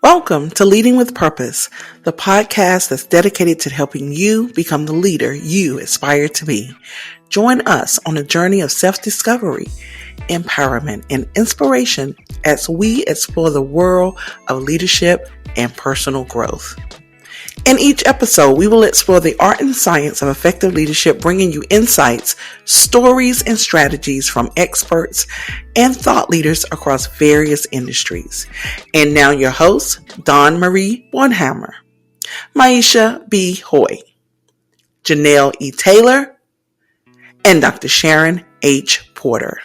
Welcome to Leading with Purpose, the podcast that's dedicated to helping you become the leader you aspire to be. Join us on a journey of self-discovery, empowerment, and inspiration as we explore the world of leadership and personal growth. In each episode, we will explore the art and science of effective leadership, bringing you insights, stories, and strategies from experts and thought leaders across various industries. And now your hosts, Dawn Marie Bornhammer, Maisha B. Hoy, Janelle E. Taylor, and Dr. Sharon H. Porter.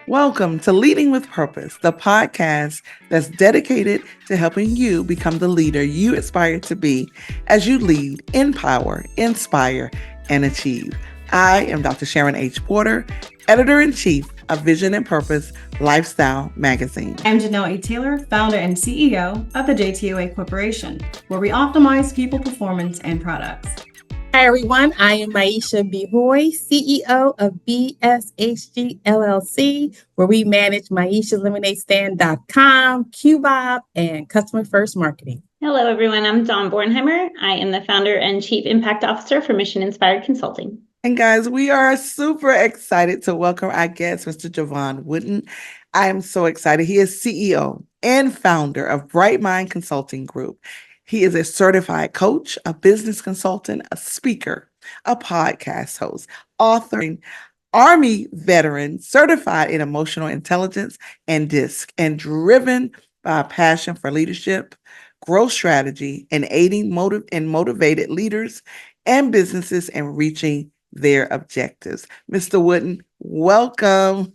Welcome to Leading with Purpose, the podcast that's dedicated to helping you become the leader you aspire to be as you lead, empower, inspire, and achieve. I am Dr. Sharon H. Porter, Editor-in-Chief of Vision and Purpose Lifestyle Magazine. I'm Janelle E. Taylor, founder and CEO of the JTOA Corporation, where we optimize people performance and products. Hi, everyone. I am Maisha B. Hoy, CEO of BSHG LLC, where we manage MaishaLemonadeStand.com, QBob, and Customer First Marketing. Hello, everyone. I'm Dawn Bornhammer. I am the founder and chief impact officer for Mission Inspired Consulting. And guys, we are super excited to welcome our guest, Mr. Jevon Wooden. I am so excited. He is CEO and founder of BrightMind Consulting Group. He is a certified coach, a business consultant, a speaker, a podcast host, author, Army veteran, certified in emotional intelligence and DISC, and driven by a passion for leadership, growth strategy, and aiding motivated leaders and businesses in reaching their objectives. Mr. Wooden, welcome.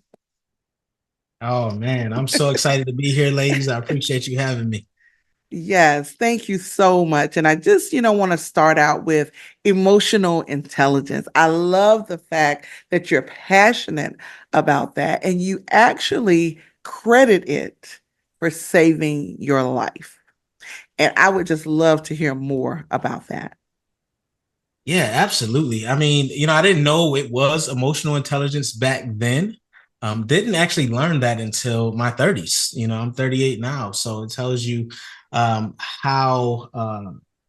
Oh, man, I'm so excited to be here, ladies. I appreciate you having me. Yes, thank you so much. And I just, want to start out with emotional intelligence. I love the fact that you're passionate about that and you actually credit it for saving your life. And I would just love to hear more about that. Yeah, absolutely. I mean, I didn't know it was emotional intelligence back then. Didn't actually learn that until my 30s. I'm 38 now. So it tells you how,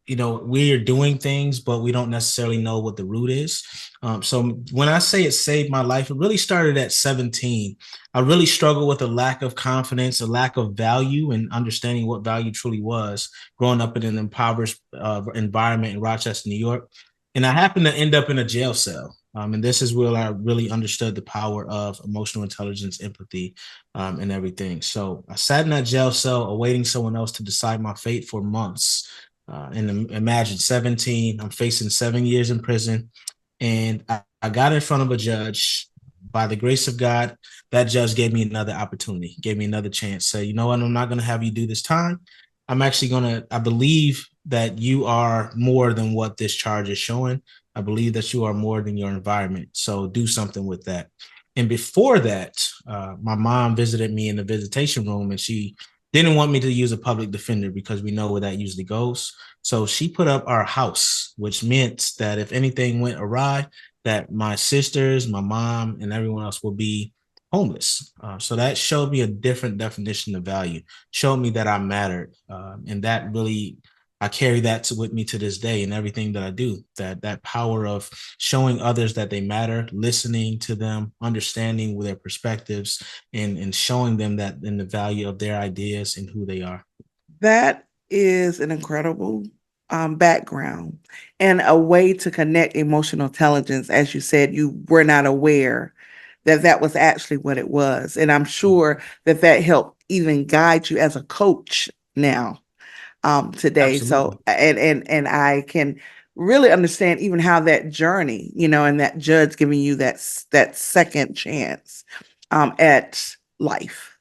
we're doing things, but we don't necessarily know what the root is. So when I say it saved my life, it really started at 17. I really struggled with a lack of confidence, a lack of value and understanding what value truly was growing up in an impoverished environment in Rochester, New York. And I happened to end up in a jail cell. And this is where I really understood the power of emotional intelligence, empathy, and everything. So I sat in that jail cell awaiting someone else to decide my fate for months. And imagine 17, I'm facing 7 years in prison. And I got in front of a judge. By the grace of God, that judge gave me another opportunity, gave me another chance. Say, you know what, I'm not going to have you do this time. I'm actually I believe that you are more than what this charge is showing. I believe that you are more than your environment. So do something with that. And before that, my mom visited me in the visitation room and she didn't want me to use a public defender because we know where that usually goes. So she put up our house, which meant that if anything went awry, that my sisters, my mom, and everyone else will be homeless. So that showed me a different definition of value, showed me that I mattered. And that really, I carry that with me to this day in everything that I do, that power of showing others that they matter, listening to them, understanding their perspectives, and showing them that in the value of their ideas and who they are. That is an incredible background and a way to connect emotional intelligence. As you said, you were not aware that was actually what it was. And I'm sure that helped even guide you as a coach now. Today. Absolutely. So, and I can really understand even how that journey, and that judge giving you that second chance, at life.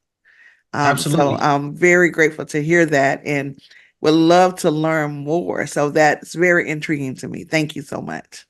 Absolutely. So I'm very grateful to hear that and would love to learn more. So that's very intriguing to me. Thank you so much.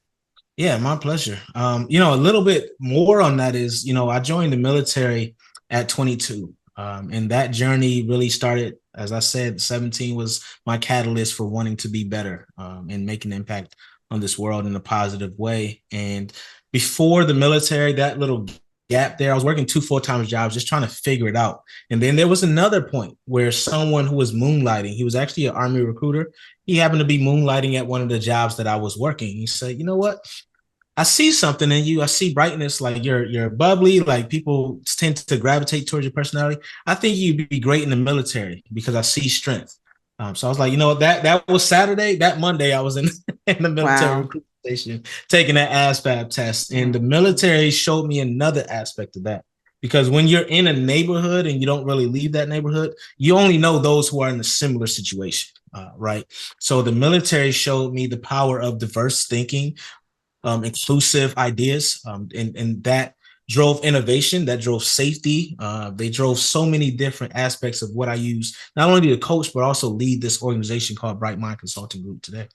Yeah, my pleasure. A little bit more on that is, I joined the military at 22. And that journey really started, as I said, 17 was my catalyst for wanting to be better and make an impact on this world in a positive way. And before the military, that little gap there. I was working 2 full-time jobs, just trying to figure it out. And then there was another point where someone who was moonlighting, he was actually an Army recruiter. He happened to be moonlighting at one of the jobs that I was working. He said, you know what? I see something in you. I see brightness, like you're bubbly, like people tend to gravitate towards your personality. I think you'd be great in the military because I see strength. So I was like, you know what, that was Saturday. That Monday I was in the military recruitment station taking that ASVAB test. And the military showed me another aspect of that. Because when you're in a neighborhood and you don't really leave that neighborhood, you only know those who are in a similar situation, right? So the military showed me the power of diverse thinking, inclusive ideas, and that drove innovation, that drove safety. They drove so many different aspects of what I use, not only to coach, but also lead this organization called BrightMind Consulting Group today.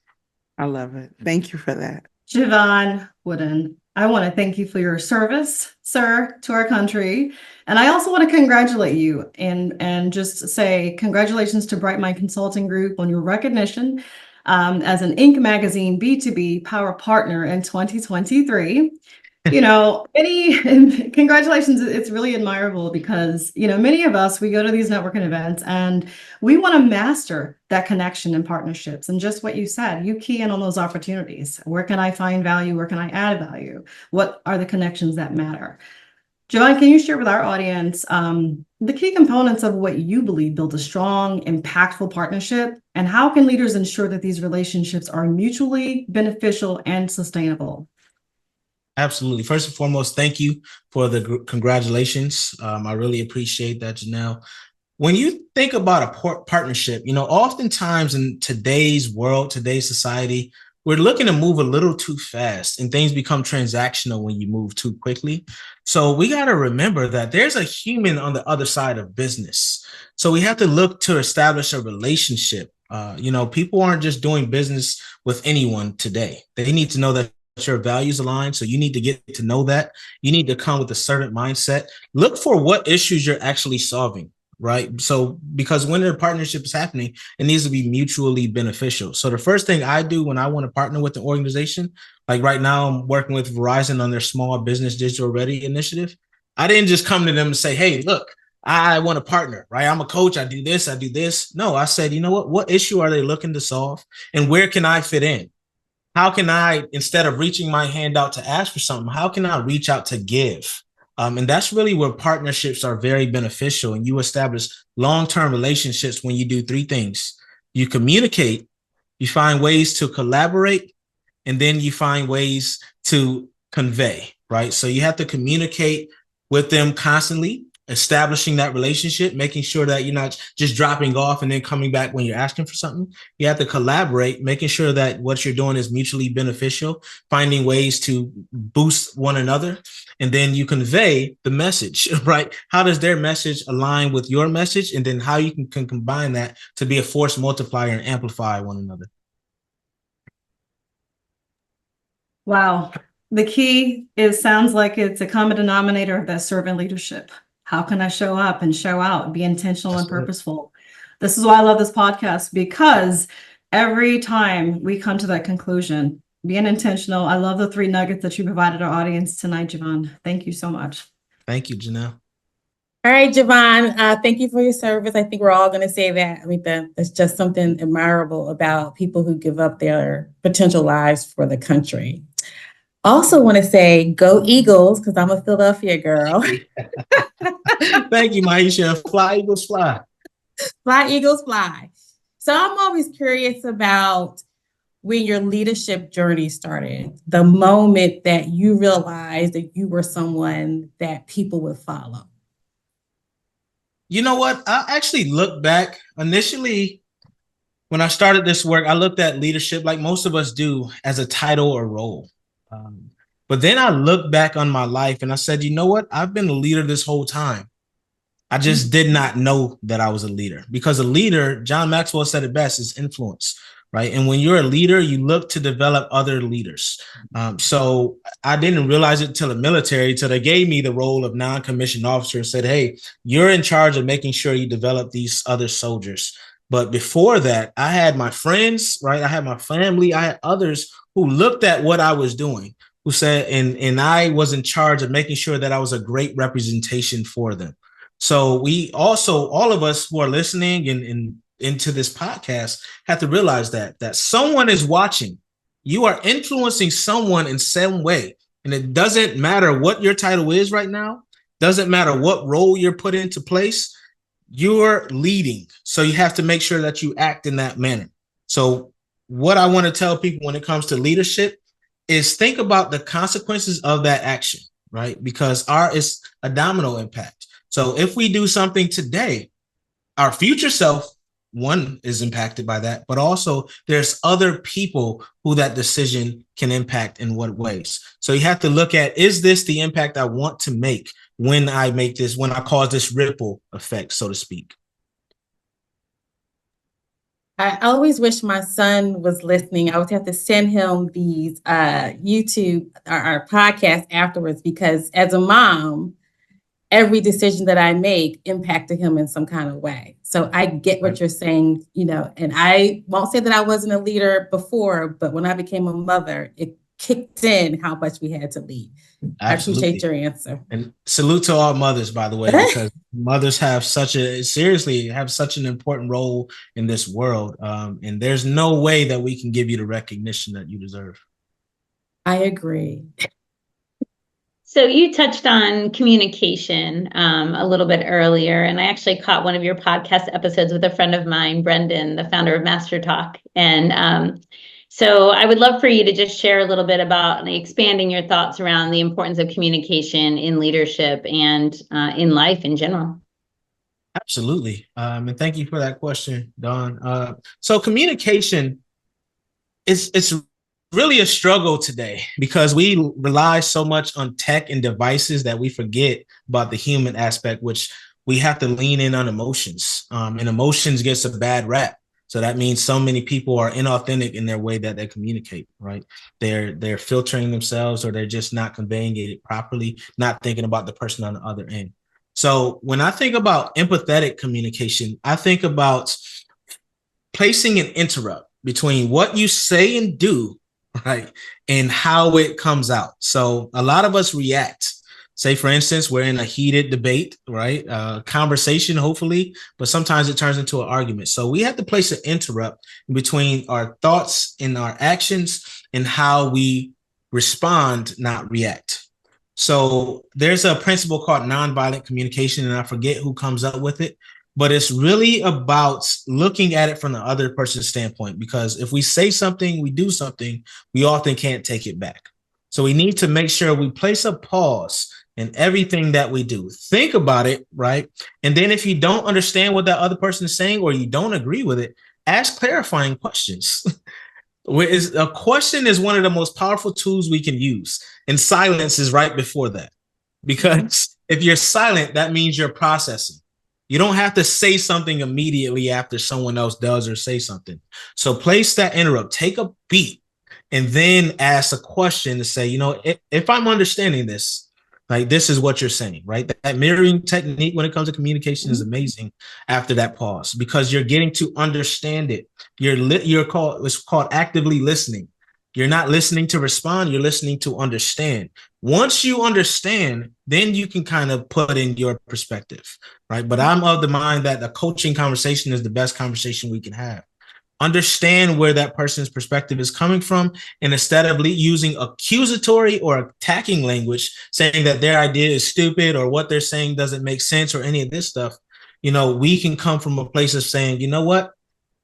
I love it. Thank you for that. Jevon Wooden, I want to thank you for your service, sir, to our country. And I also want to congratulate you and just say congratulations to BrightMind Consulting Group on your recognition as an Inc. Magazine B2B Power Partner in 2023. Congratulations. It's really admirable because, many of us, we go to these networking events and we want to master that connection and partnerships. And just what you said, you key in on those opportunities. Where can I find value? Where can I add value? What are the connections that matter? Jevon, can you share with our audience the key components of what you believe build a strong, impactful partnership? And how can leaders ensure that these relationships are mutually beneficial and sustainable? Absolutely. First and foremost, thank you for the congratulations. I really appreciate that, Janelle. When you think about a partnership, oftentimes in today's world, today's society, we're looking to move a little too fast and things become transactional when you move too quickly. So we got to remember that there's a human on the other side of business. So we have to look to establish a relationship. People aren't just doing business with anyone today. They need to know that your values align. So you need to get to know that. You need to come with a certain mindset. Look for what issues you're actually solving. Right. So because when a partnership is happening, it needs to be mutually beneficial. So the first thing I do when I want to partner with an organization, like right now, I'm working with Verizon on their small business digital ready initiative. I didn't just come to them and say, hey, look, I want to partner. Right. I'm a coach. I do this. I do this. No, I said, you know what issue are they looking to solve and where can I fit in? How can I, instead of reaching my hand out to ask for something, how can I reach out to give? And that's really where partnerships are very beneficial. And you establish long-term relationships when you do 3 things. You communicate, you find ways to collaborate, and then you find ways to convey, right? So you have to communicate with them constantly, establishing that relationship, making sure that you're not just dropping off and then coming back when you're asking for something. You have to collaborate, making sure that what you're doing is mutually beneficial, finding ways to boost one another. And then you convey the message, right? How does their message align with your message? And then how you can combine that to be a force multiplier and amplify one another. Wow. The key sounds like it's a common denominator of that servant leadership. How can I show up and show out, be intentional and purposeful? This is why I love this podcast, because every time we come to that conclusion, being intentional. I love the 3 nuggets that you provided our audience tonight, Jevon. Thank you so much. Thank you, Janelle. All right, Jevon, thank you for your service. I think we're all going to say that. I mean, that's just something admirable about people who give up their potential lives for the country. Also want to say, go Eagles, because I'm a Philadelphia girl. Thank you, Maisha. Fly, Eagles, fly. Fly, Eagles, fly. So I'm always curious about when your leadership journey started, the moment that you realized that you were someone that people would follow. You know what? I actually look back initially when I started this work, I looked at leadership like most of us do as a title or role. But then I looked back on my life and I said, you know what? I've been a leader this whole time. I just did not know that I was a leader, because a leader, John Maxwell said it best, is influence, right? And when you're a leader, you look to develop other leaders. So I didn't realize it till the military, till they gave me the role of non-commissioned officer and said, hey, you're in charge of making sure you develop these other soldiers. But before that, I had my friends, right? I had my family. I had others who looked at what I was doing, who said, and I was in charge of making sure that I was a great representation for them. So we also, all of us who are listening and into this podcast, have to realize that someone is watching. You are influencing someone in some way. And it doesn't matter what your title is right now, doesn't matter what role you're put into place, you're leading. So you have to make sure that you act in that manner. So what I want to tell people when it comes to leadership is think about the consequences of that action, right? Because it's a domino impact. So if we do something today, our future self, one, is impacted by that, but also there's other people who that decision can impact in what ways. So you have to look at, is this the impact I want to make when I make this, when I cause this ripple effect, so to speak? I always wish my son was listening. I would have to send him these YouTube or our podcast afterwards, because as a mom, every decision that I make impacted him in some kind of way. So I get what you're saying, and I won't say that I wasn't a leader before, but when I became a mother, it kicked in how much we had to lead. Absolutely. I appreciate your answer. And salute to all mothers, by the way, because mothers have such an important role in this world. And there's no way that we can give you the recognition that you deserve. I agree. So you touched on communication a little bit earlier, and I actually caught one of your podcast episodes with a friend of mine, Brendan, the founder of Master Talk. And so I would love for you to just share a little bit about expanding your thoughts around the importance of communication in leadership and in life in general. Absolutely. And thank you for that question, Dawn. So communication it's really a struggle today because we rely so much on tech and devices that we forget about the human aspect, which we have to lean in on emotions. And emotions gets a bad rap. So that means so many people are inauthentic in their way that they communicate, right? They're filtering themselves, or they're just not conveying it properly, not thinking about the person on the other end. So when I think about empathetic communication, I think about placing an interrupt between what you say and do, right, and how it comes out. So a lot of us react. Say, for instance, we're in a heated debate, right? Conversation, hopefully, but sometimes it turns into an argument. So we have to place an interrupt between our thoughts and our actions and how we respond, not react. So there's a principle called nonviolent communication, and I forget who comes up with it, but it's really about looking at it from the other person's standpoint, because if we say something, we do something, we often can't take it back. So we need to make sure we place a pause in everything that we do. Think about it, right? And then if you don't understand what that other person is saying, or you don't agree with it, ask clarifying questions. A question is one of the most powerful tools we can use, and silence is right before that. Because if you're silent, that means you're processing. You don't have to say something immediately after someone else does or say something. So place that interrupt, take a beat, and then ask a question to say, if I'm understanding this, like, this is what you're saying, right? That mirroring technique when it comes to communication is amazing after that pause, because you're getting to understand it. It's called actively listening. You're not listening to respond, you're listening to understand. Once you understand, then you can kind of put in your perspective, right? But I'm of the mind that the coaching conversation is the best conversation we can have. Understand where that person's perspective is coming from, and instead of using accusatory or attacking language, saying that their idea is stupid or what they're saying doesn't make sense or any of this stuff, we can come from a place of saying, you know what,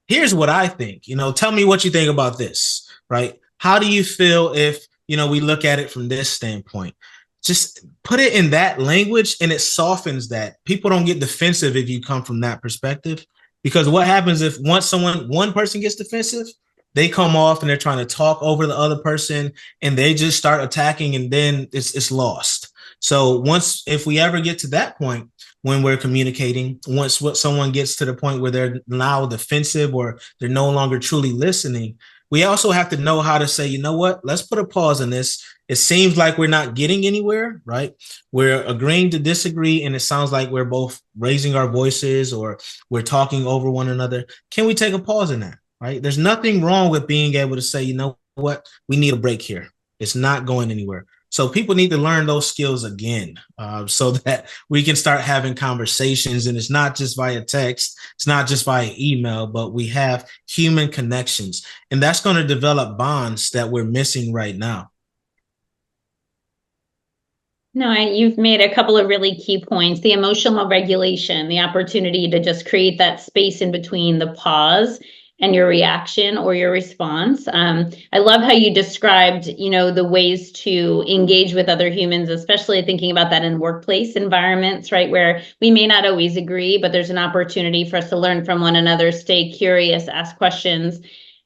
here's what I think, tell me what you think about this, right? How do you feel if, we look at it from this standpoint? Just put it in that language, and it softens that. People don't get defensive if you come from that perspective. Because what happens if one person gets defensive, they come off and they're trying to talk over the other person, and they just start attacking, and then it's lost. So if we ever get to that point when we're communicating, once someone gets to the point where they're now defensive or they're no longer truly listening, we also have to know how to say, you know what, let's put a pause on this. It seems like we're not getting anywhere, right? We're agreeing to disagree, and it sounds like we're both raising our voices or we're talking over one another. Can we take a pause in that, right? There's nothing wrong with being able to say, you know what, we need a break here. It's not going anywhere. So people need to learn those skills again, so that we can start having conversations. And it's not just via text, it's not just via email, but we have human connections. And that's going to develop bonds that we're missing right now. No, you've made a couple of really key points. The emotional regulation, the opportunity to just create that space in between the pause and your reaction or your response. I love how you described, the ways to engage with other humans, especially thinking about that in workplace environments, right? Where we may not always agree, but there's an opportunity for us to learn from one another, stay curious, ask questions.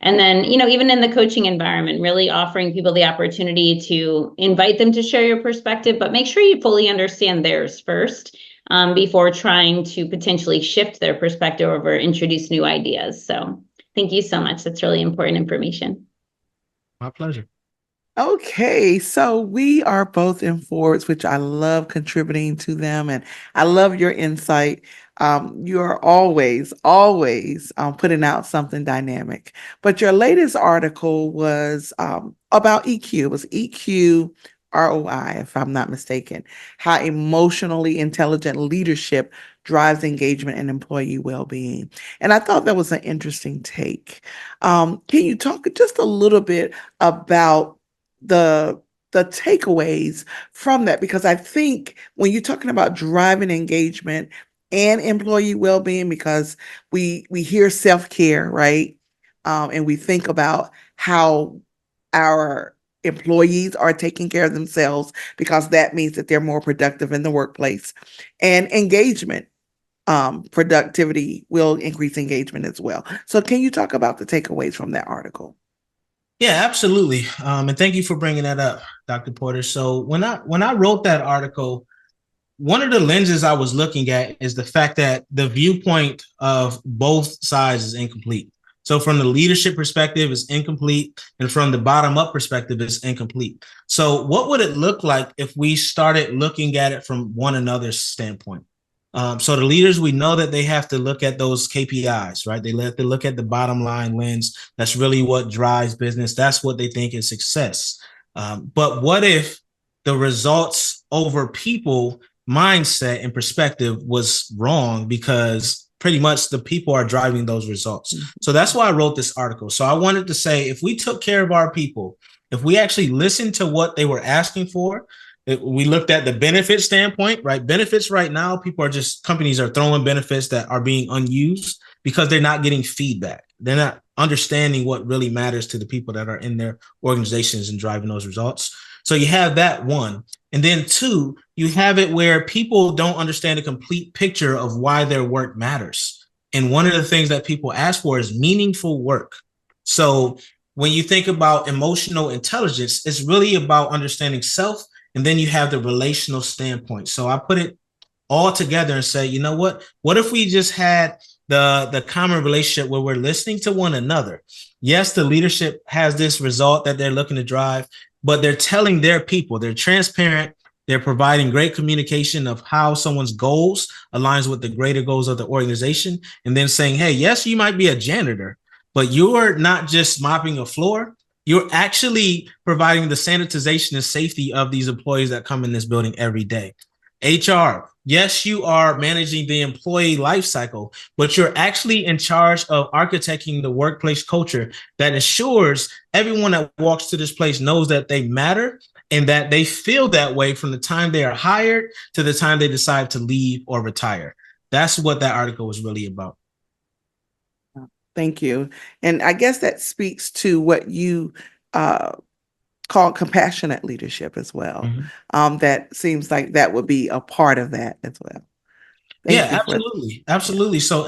And then, even in the coaching environment, really offering people the opportunity to invite them to share your perspective, but make sure you fully understand theirs first, before trying to potentially shift their perspective or introduce new ideas. So thank you so much. That's really important information. My pleasure. Okay, so we are both in Forbes, which I love contributing to them, and I love your insight. You are always putting out something dynamic. But your latest article was about EQ. It was EQ ROI, if I'm not mistaken, how emotionally intelligent leadership drives engagement and employee well-being. And I thought that was an interesting take. Can you talk just a little bit about the takeaways from that? Because I think when you're talking about driving engagement and employee well-being, because we hear self-care, right? And we think about how our employees are taking care of themselves, because that means that they're more productive in the workplace. And engagement, productivity will increase engagement as well. So can you talk about the takeaways from that article? Yeah, absolutely. And thank you for bringing that up, Dr. Porter. So when I wrote that article, one of the lenses I was looking at is the fact that the viewpoint of both sides is incomplete. So from the leadership perspective, it's incomplete. And from the bottom up perspective, it's incomplete. So what would it look like if we started looking at it from one another's standpoint? So the leaders, we know that they have to look at those KPIs, right? They have to look at the bottom line lens. That's really what drives business. That's what they think is success. But what if the results over people mindset and perspective was wrong, because pretty much the people are driving those results? So that's why I wrote this article. So I wanted to say, if we took care of our people, if we actually listened to what they were asking for, we looked at the benefit standpoint, right? Benefits right now, companies are throwing benefits that are being unused because they're not getting feedback. They're not understanding what really matters to the people that are in their organizations and driving those results. So you have that one. And then two, you have it where people don't understand a complete picture of why their work matters. And one of the things that people ask for is meaningful work. So when you think about emotional intelligence, it's really about understanding self. And then you have the relational standpoint. So I put it all together and say, you know what? What if we just had the common relationship where we're listening to one another? Yes, the leadership has this result that they're looking to drive, but they're telling their people, they're transparent, they're providing great communication of how someone's goals aligns with the greater goals of the organization, and then saying, hey, yes, you might be a janitor, but you're not just mopping a floor. You're actually providing the sanitization and safety of these employees that come in this building every day. HR, yes, you are managing the employee life cycle, but you're actually in charge of architecting the workplace culture that ensures everyone that walks to this place knows that they matter and that they feel that way from the time they are hired to the time they decide to leave or retire. That's what that article was really about. Thank you. And I guess that speaks to what you call compassionate leadership as well. Mm-hmm. That seems like that would be a part of that as well. Absolutely. So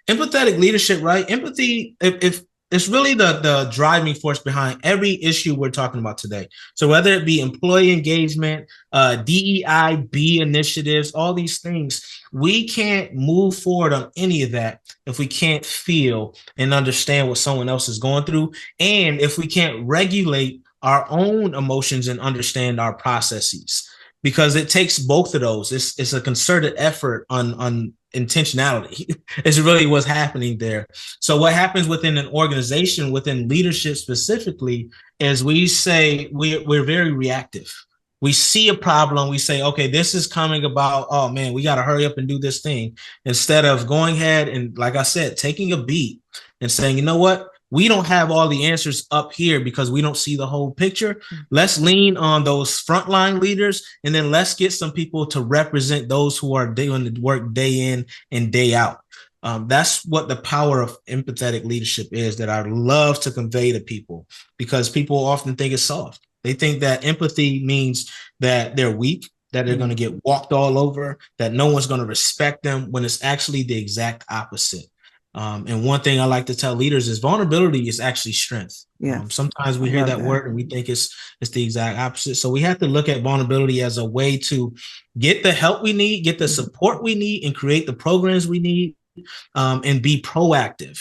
empathetic leadership, right? Empathy, if it's really the driving force behind every issue we're talking about today. So whether it be employee engagement, DEI, initiatives, all these things, we can't move forward on any of that if we can't feel and understand what someone else is going through, and if we can't regulate our own emotions and understand our processes. because it takes both of those. It's a concerted effort on intentionality. It's really what's happening there. So what happens within an organization, within leadership specifically, is we say we're very reactive. We see a problem, we say, okay, this is coming about. Oh man, we got to hurry up and do this thing, instead of going ahead and, like I said, taking a beat and saying, you know what? We don't have all the answers up here because we don't see the whole picture. Let's lean on those frontline leaders, and then let's get some people to represent those who are doing the work day in and day out. That's what the power of empathetic leadership is, that I love to convey to people, because people often think it's soft. They think that empathy means that they're weak, that they're going to get walked all over, that no one's going to respect them, when it's actually the exact opposite. And one thing I like to tell leaders is vulnerability is actually strength. Yeah. Sometimes we hear that word and we think it's the exact opposite. So we have to look at vulnerability as a way to get the help we need, get the support we need, and create the programs we need, and be proactive.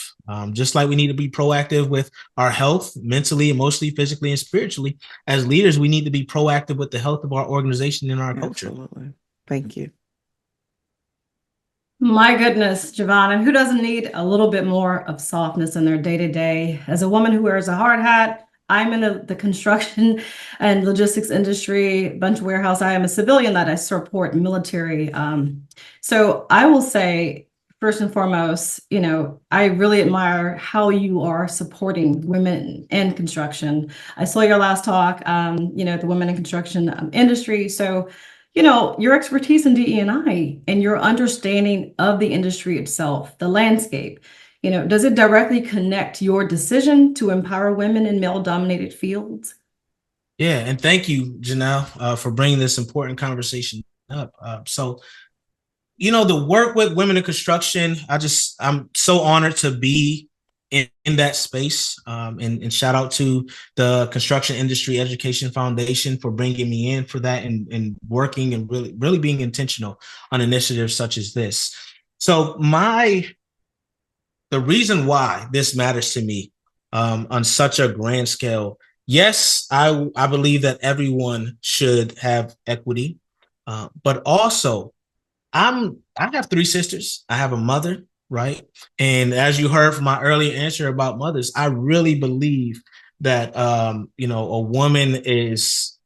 Just like we need to be proactive with our health, mentally, emotionally, physically, and spiritually. As leaders, we need to be proactive with the health of our organization and our culture. Absolutely. Thank you. My goodness, Jevon, and who doesn't need a little bit more of softness in their day-to-day? As a woman who wears a hard hat, I'm in the construction and logistics industry, bunch of warehouse. I am a civilian that I support military. So I will say, first and foremost, I really admire how you are supporting women in construction. I saw your last talk, the women in construction industry. So your expertise in DE&I and your understanding of the industry itself, the landscape, does it directly connect your decision to empower women in male-dominated fields? Yeah, and thank you, Janelle, for bringing this important conversation up. So, the work with women in construction, I'm so honored to be in that space. And shout out to the Construction Industry Education Foundation for bringing me in for that, and working and really being intentional on initiatives such as this. So the reason why this matters to me on such a grand scale, yes, I believe that everyone should have equity, but also I have 3 sisters. I have a mother, right? And as you heard from my earlier answer about mothers, I really believe that a woman is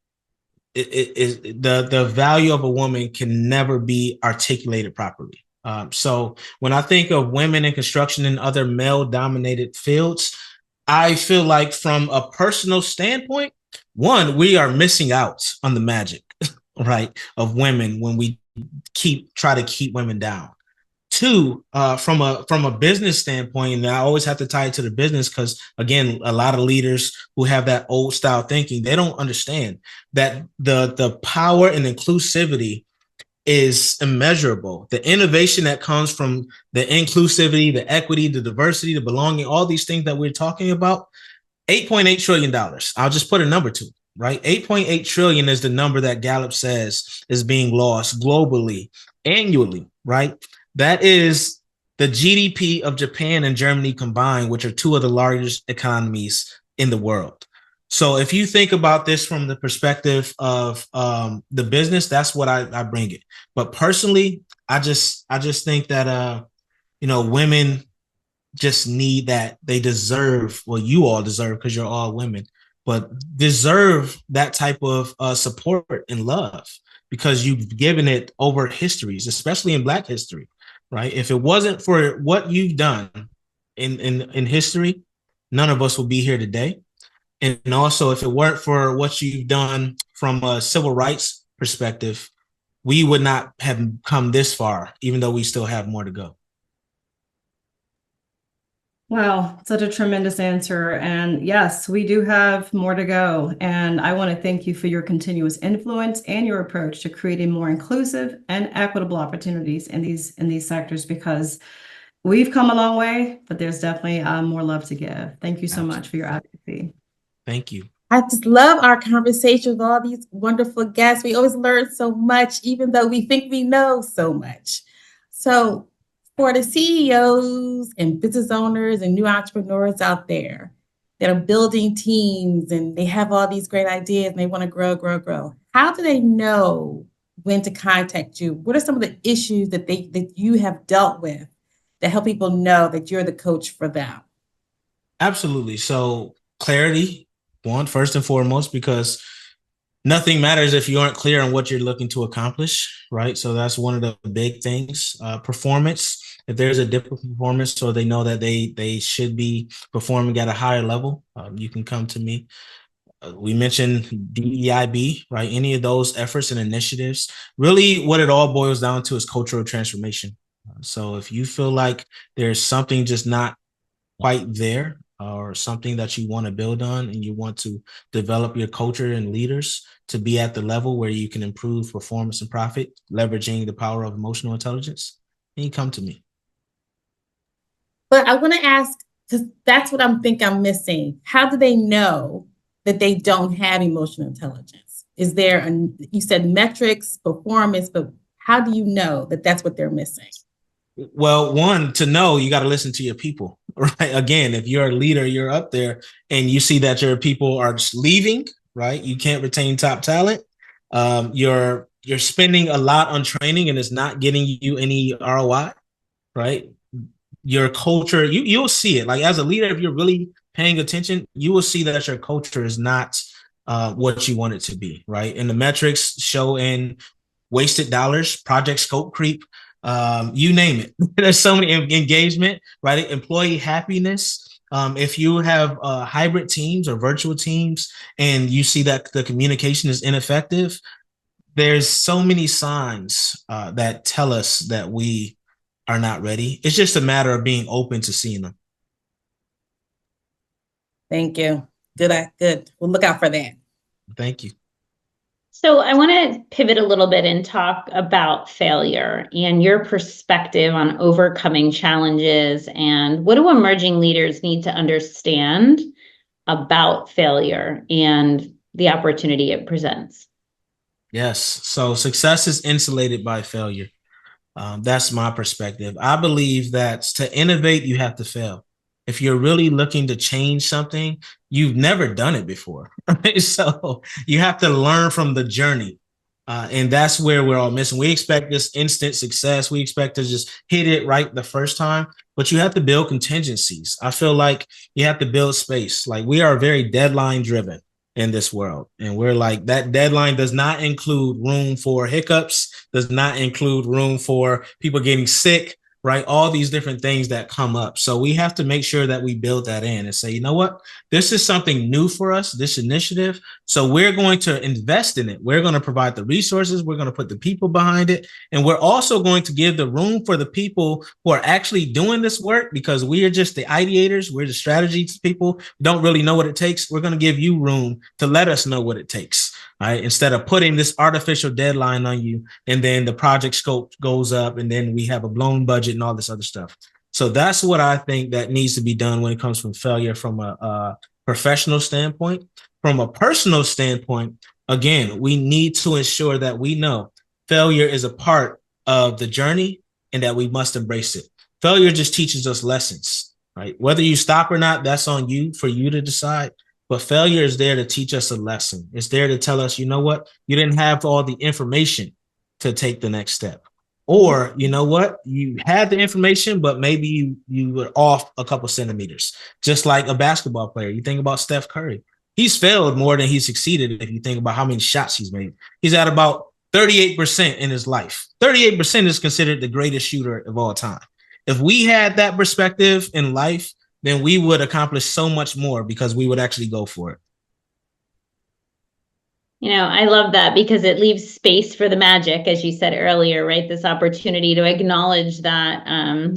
the value of a woman can never be articulated properly. So when I think of women in construction and other male-dominated fields, I feel like from a personal standpoint, one, we are missing out on the magic, right, of women when we try to keep women down. 2, from a business standpoint, and I always have to tie it to the business, because again, a lot of leaders who have that old style thinking, they don't understand that the power and inclusivity is immeasurable. The innovation that comes from the inclusivity, the equity, the diversity, the belonging, all these things that we're talking about, $8.8 trillion. I'll just put a number to it. Right? 8.8 trillion is the number that Gallup says is being lost globally annually, right? That is the GDP of Japan and Germany combined, which are 2 of the largest economies in the world. So if you think about this from the perspective of the business, that's what I bring it. But personally, I just think that women just need that. They deserve, well, you all deserve, because you're all women, but deserve that type of support and love, because you've given it over histories, especially in Black history, right? If it wasn't for what you've done in history, none of us will be here today. And also, if it weren't for what you've done from a civil rights perspective, we would not have come this far, even though we still have more to go. Wow, such a tremendous answer. And yes, we do have more to go. And I want to thank you for your continuous influence and your approach to creating more inclusive and equitable opportunities in these sectors, because we've come a long way, but there's definitely more love to give. Thank you so much for your advocacy. Thank you. I just love our conversation with all these wonderful guests. We always learn so much, even though we think we know so much. So for the CEOs and business owners and new entrepreneurs out there that are building teams and they have all these great ideas and they want to grow, grow, grow. How do they know when to contact you? What are some of the issues that you have dealt with that help people know that you're the coach for them? Absolutely. So clarity, first and foremost, because nothing matters if you aren't clear on what you're looking to accomplish, right? So that's one of the big things. Performance. If there's a different performance, so they know that they should be performing at a higher level, you can come to me. We mentioned DEIB, right? Any of those efforts and initiatives. Really, what it all boils down to is cultural transformation. So if you feel like there's something just not quite there, or something that you want to build on and you want to develop your culture and leaders to be at the level where you can improve performance and profit, leveraging the power of emotional intelligence, then you come to me. But I want to ask, because that's what I'm missing. How do they know that they don't have emotional intelligence? Is there, you said metrics, performance, but how do you know that that's what they're missing? Well, one, to know, you got to listen to your people, right? Again, if you're a leader, you're up there and you see that your people are just leaving, right? You can't retain top talent. You're spending a lot on training and it's not getting you any ROI, right? Your culture, you'll see it. Like as a leader, if you're really paying attention, you will see that your culture is not what you want it to be, right? And the metrics show in wasted dollars, project scope creep, you name it. There's so many engagement, right? Employee happiness. If you have hybrid teams or virtual teams and you see that the communication is ineffective, there's so many signs that tell us that we are not ready. It's just a matter of being open to seeing them. Thank you. Good. We'll look out for that. Thank you. So I want to pivot a little bit and talk about failure and your perspective on overcoming challenges and what do emerging leaders need to understand about failure and the opportunity it presents. Yes. So success is insulated by failure. That's my perspective. I believe that to innovate, you have to fail. If you're really looking to change something, you've never done it before. Right? So you have to learn from the journey. And that's where we're all missing. We expect this instant success. We expect to just hit it right the first time, but you have to build contingencies. I feel like you have to build space. Like we are very deadline driven in this world. And we're like, that deadline does not include room for hiccups, does not include room for people getting sick, right? All these different things that come up. So we have to make sure that we build that in and say, you know what, this is something new for us, this initiative. So we're going to invest in it. We're going to provide the resources. We're going to put the people behind it. And we're also going to give the room for the people who are actually doing this work, because we are just the ideators. We're the strategies people who don't really know what it takes. We're going to give you room to let us know what it takes. Right? Instead of putting this artificial deadline on you, and then the project scope goes up, and then we have a blown budget and all this other stuff. So that's what I think that needs to be done when it comes from failure from a professional standpoint. From a personal standpoint, again, we need to ensure that we know failure is a part of the journey and that we must embrace it. Failure just teaches us lessons, right? Whether you stop or not, that's on you, for you to decide. But failure is there to teach us a lesson. It's there to tell us, you know what, you didn't have all the information to take the next step. Or, you know what, you had the information, but maybe you were off a couple centimeters. Just like a basketball player. You think about Steph Curry. He's failed more than he succeeded if you think about how many shots he's made. He's at about 38% in his life. 38% is considered the greatest shooter of all time. If we had that perspective in life, then we would accomplish so much more because we would actually go for it. You know, I love that because it leaves space for the magic, as you said earlier, right? This opportunity to acknowledge that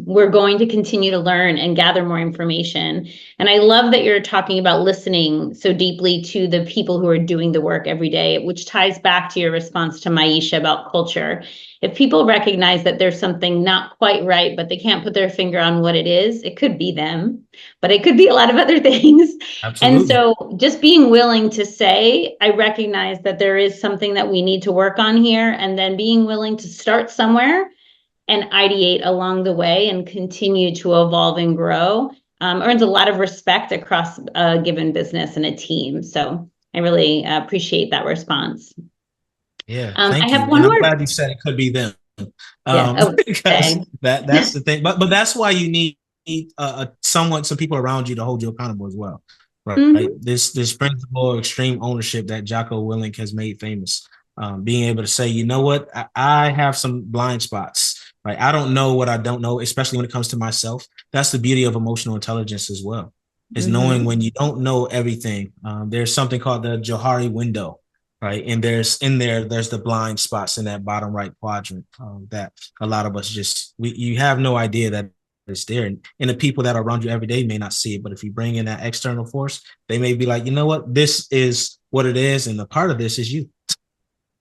we're going to continue to learn and gather more information. And I love that you're talking about listening so deeply to the people who are doing the work every day, which ties back to your response to Maisha about culture. If people recognize that there's something not quite right, but they can't put their finger on what it is, it could be them, but it could be a lot of other things. Absolutely. And so just being willing to say, I recognize that there is something that we need to work on here, and then being willing to start somewhere and ideate along the way and continue to evolve and grow earns a lot of respect across a given business and a team. So I really appreciate that response. Yeah, I thank have you. one And I'm more. glad you said it could be them. Yeah. Oh, Because okay. that's the thing. But that's why you need some people around you to hold you accountable as well. Right. Mhm. This principle of extreme ownership that Jocko Willink has made famous. Being able to say, you know what, I have some blind spots. Right. I don't know what I don't know, especially when it comes to myself. That's the beauty of emotional intelligence as well, is knowing when you don't know everything. There's something called the Johari window. Right. And there's the blind spots in that bottom right quadrant that a lot of us you have no idea that it's there. And the people that are around you every day may not see it. But if you bring in that external force, they may be like, you know what, this is what it is. And the part of this is you.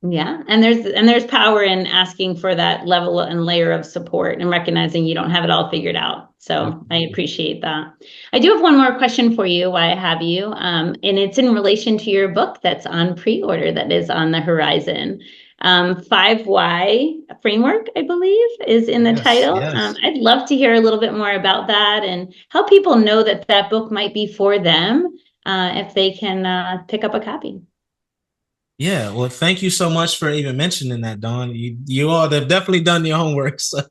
Yeah, and there's power in asking for that level and layer of support and recognizing you don't have it all figured out. So I appreciate that. I do have one more question for you while I have you, and it's in relation to your book that's on pre-order that is on the horizon. 5 Why framework, I believe, is in the title. Yes. I'd love to hear a little bit more about that and help people know that that book might be for them if they can pick up a copy. Yeah, well, thank you so much for even mentioning that, Dawn. You all have definitely done your homework, so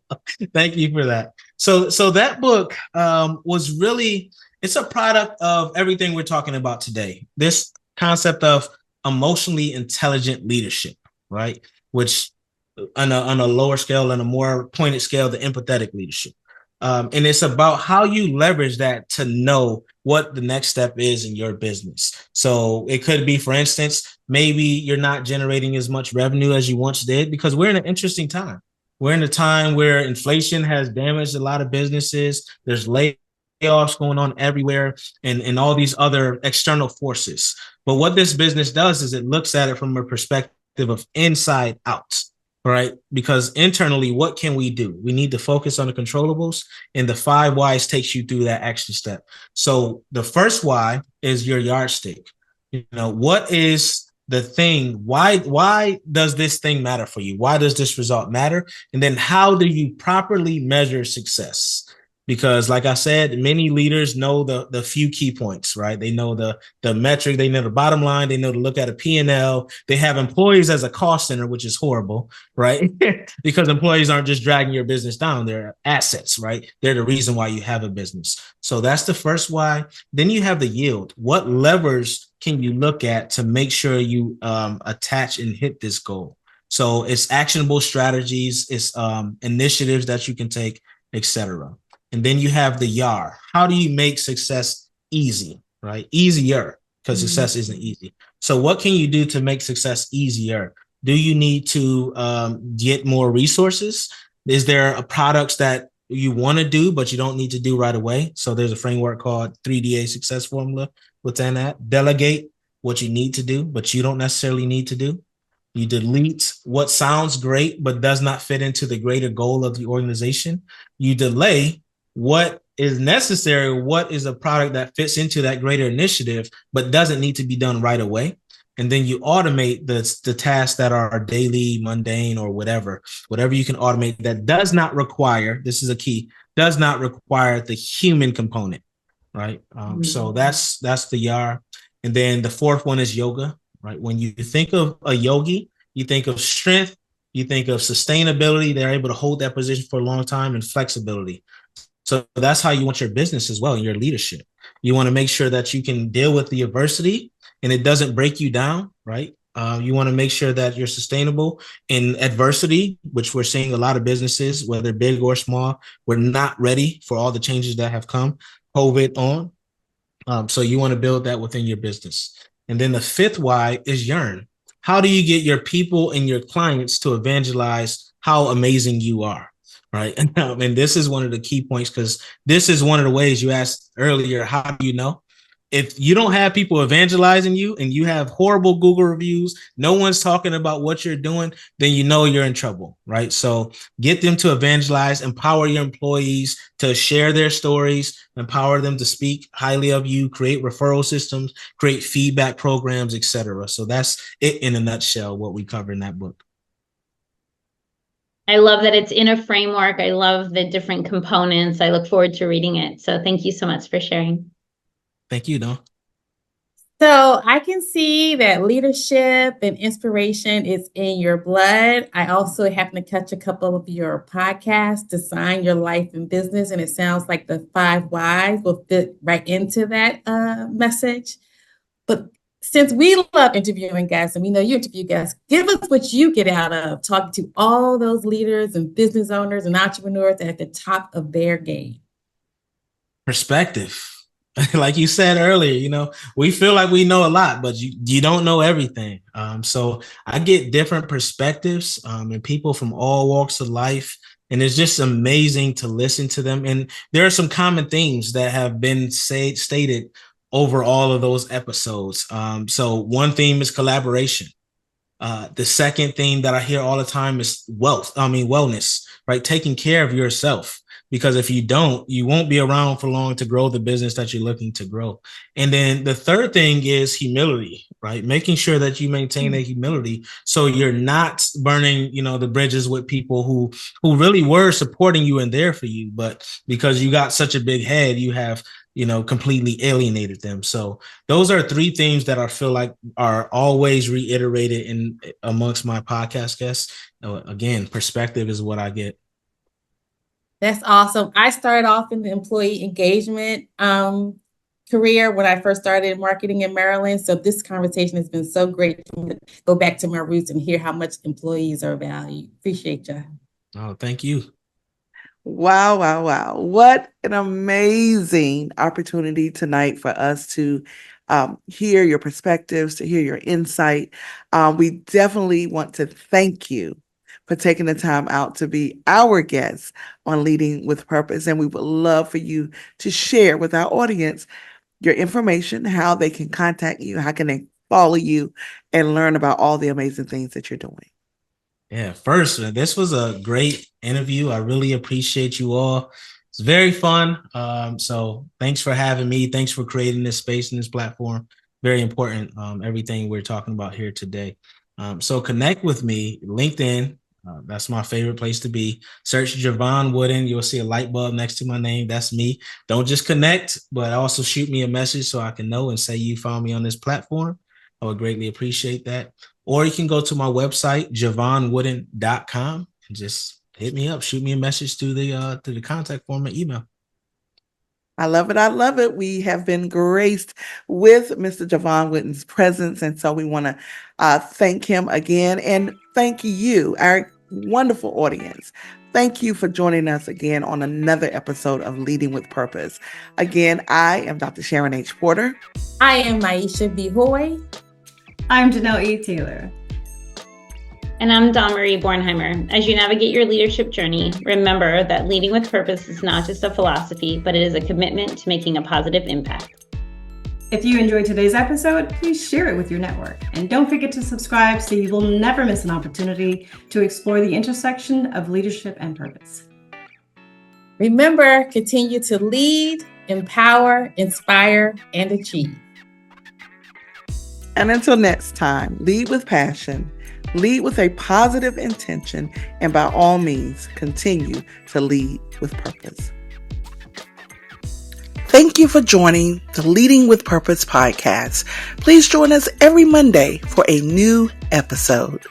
thank you for that. So that book was really, it's a product of everything we're talking about today. This concept of emotionally intelligent leadership, right? Which on a lower scale and a more pointed scale, the empathetic leadership. And it's about how you leverage that to know what the next step is in your business. So it could be, for instance, maybe you're not generating as much revenue as you once did, because we're in an interesting time. We're in a time where inflation has damaged a lot of businesses. There's layoffs going on everywhere and all these other external forces. But what this business does is it looks at it from a perspective of inside out. Right? Because internally, what can we do? We need to focus on the controllables, and the 5 whys takes you through that action step. So the first why is your yardstick. You know, what is the thing? Why does this thing matter for you? Why does this result matter? And then how do you properly measure success? Because like I said, many leaders know the few key points, right? They know the metric, they know the bottom line, they know to look at a P&L. They have employees as a cost center, which is horrible, right? Because employees aren't just dragging your business down, they're assets, right? They're the reason why you have a business. So that's the first why. Then you have the yield. What levers can you look at to make sure you attach and hit this goal? So it's actionable strategies, it's initiatives that you can take, etc. And then you have the YAR. How do you make success easy, right? Easier, because success isn't easy. So what can you do to make success easier? Do you need to get more resources? Is there products that you want to do, but you don't need to do right away? So there's a framework called 3DA success formula within that. Delegate what you need to do, but you don't necessarily need to do. You delete what sounds great, but does not fit into the greater goal of the organization. You delay what is necessary, what is a product that fits into that greater initiative, but doesn't need to be done right away. And then you automate the tasks that are daily, mundane, or whatever you can automate that does not require, this is a key, does not require the human component, right? So that's the YAR. And then the fourth one is yoga, right? When you think of a yogi, you think of strength, you think of sustainability, they're able to hold that position for a long time, and flexibility. So that's how you want your business as well, and your leadership. You want to make sure that you can deal with the adversity and it doesn't break you down, right? You want to make sure that you're sustainable in adversity, which we're seeing a lot of businesses, whether big or small, we're not ready for all the changes that have come COVID on. So you want to build that within your business. And then the fifth why is yearn. How do you get your people and your clients to evangelize how amazing you are? Right. And this is one of the key points, because this is one of the ways you asked earlier, how do you know? If you don't have people evangelizing you and you have horrible Google reviews, no one's talking about what you're doing, then you know you're in trouble, right? So get them to evangelize, empower your employees to share their stories, empower them to speak highly of you, create referral systems, create feedback programs, etc. So that's it in a nutshell, what we cover in that book. I love that it's in a framework. I love the different components. I look forward to reading it. So thank you so much for sharing. Thank you, Dawn. So I can see that leadership and inspiration is in your blood. I also happen to catch a couple of your podcasts, Design Your Life and Business, and it sounds like the 5 whys will fit right into that message. But since we love interviewing guests, and we know you interview guests, give us what you get out of talking to all those leaders and business owners and entrepreneurs at the top of their game. Perspective. Like you said earlier, we feel like we know a lot, but you don't know everything. So I get different perspectives and people from all walks of life. And it's just amazing to listen to them. And there are some common themes that have been stated over all of those episodes. So one theme is collaboration. The second theme that I hear all the time is wellness, right? Taking care of yourself. Because if you don't, you won't be around for long to grow the business that you're looking to grow. And then the third thing is humility, right? Making sure that you maintain that humility so you're not burning, the bridges with people who really were supporting you and there for you. But because you got such a big head, you have, completely alienated them. So those are 3 themes that I feel like are always reiterated amongst my podcast guests. Again, perspective is what I get. That's awesome. I started off in the employee engagement career when I first started in marketing in Maryland. So this conversation has been so great for me to go back to my roots and hear how much employees are valued. Appreciate you. Oh, thank you. Wow, wow, wow. What an amazing opportunity tonight for us to hear your perspectives, to hear your insight. We definitely want to thank you for taking the time out to be our guest on Leading with Purpose. And we would love for you to share with our audience your information, how they can contact you, how can they follow you, and learn about all the amazing things that you're doing. Yeah, first, this was a great interview. I really appreciate you all. It's very fun. So thanks for having me. Thanks for creating this space and this platform. Very important, everything we're talking about here today. So connect with me, LinkedIn. That's my favorite place to be. Search Jevon Wooden. You'll see a light bulb next to my name. That's me. Don't just connect, but also shoot me a message so I can know and say you found me on this platform. I would greatly appreciate that. Or you can go to my website, jevonwooden.com, and just hit me up. Shoot me a message through the contact form and email. I love it. I love it. We have been graced with Mr. Jevon Wooden's presence. And so we want to thank him again and thank you, our wonderful audience. Thank you for joining us again on another episode of Leading with Purpose. Again, I am Dr. Sharon H. Porter. I am Maisha B. Hoy. I'm Janelle E. Taylor. And I'm Dawn Marie Bornheimer. As you navigate your leadership journey, remember that leading with purpose is not just a philosophy, but it is a commitment to making a positive impact. If you enjoyed today's episode, please share it with your network. And don't forget to subscribe so you will never miss an opportunity to explore the intersection of leadership and purpose. Remember, continue to lead, empower, inspire, and achieve. And until next time, lead with passion, lead with a positive intention, and by all means, continue to lead with purpose. Thank you for joining the Leading with Purpose podcast. Please join us every Monday for a new episode.